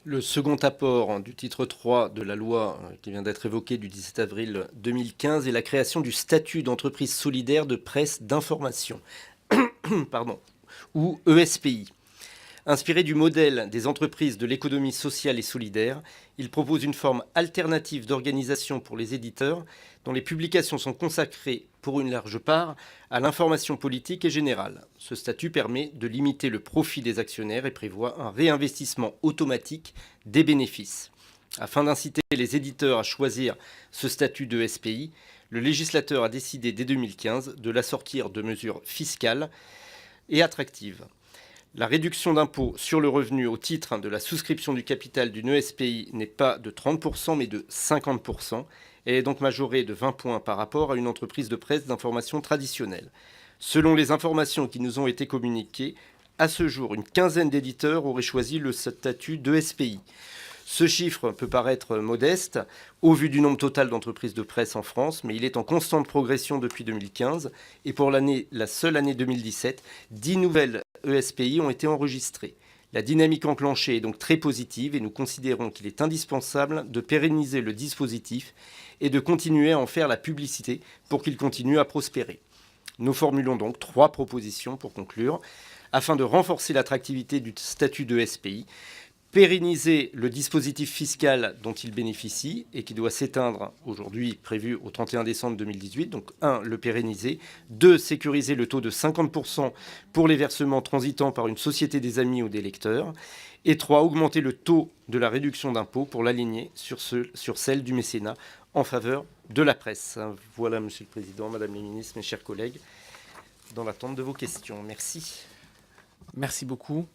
Le second apport du titre 3 de la loi qui vient d'être évoquée du 17 avril 2015 est la création du statut d'entreprise solidaire de presse d'information, pardon, ou ESPI. Inspiré du modèle des entreprises de l'économie sociale et solidaire, il propose une forme alternative d'organisation pour les éditeurs dont les publications sont consacrées pour une large part à l'information politique et générale. Ce statut permet de limiter le profit des actionnaires et prévoit un réinvestissement automatique des bénéfices. Afin d'inciter les éditeurs à choisir ce statut de SPI, le législateur a décidé dès 2015 de l'assortir de mesures fiscales et attractives. La réduction d'impôt sur le revenu au titre de la souscription du capital d'une ESPI n'est pas de 30% mais de 50%. Elle est donc majorée de 20 points par rapport à une entreprise de presse d'information traditionnelle. Selon les informations qui nous ont été communiquées, à ce jour, une quinzaine d'éditeurs auraient choisi le statut d'ESPI. Ce chiffre peut paraître modeste au vu du nombre total d'entreprises de presse en France, mais il est en constante progression depuis 2015 et pour la seule année 2017, 10 nouvelles ESPI ont été enregistrées. La dynamique enclenchée est donc très positive et nous considérons qu'il est indispensable de pérenniser le dispositif et de continuer à en faire la publicité pour qu'il continue à prospérer. Nous formulons donc 3 propositions pour conclure, afin de renforcer l'attractivité du statut de SPI, pérenniser le dispositif fiscal dont il bénéficie et qui doit s'éteindre aujourd'hui prévu au 31 décembre 2018. Donc 1, le pérenniser. 2, sécuriser le taux de 50% pour les versements transitant par une société des amis ou des lecteurs. Et 3, augmenter le taux de la réduction d'impôt pour l'aligner sur celle du mécénat en faveur de la presse. Voilà, Monsieur le Président, Madame la Ministre, mes chers collègues, dans l'attente de vos questions. Merci. Merci beaucoup.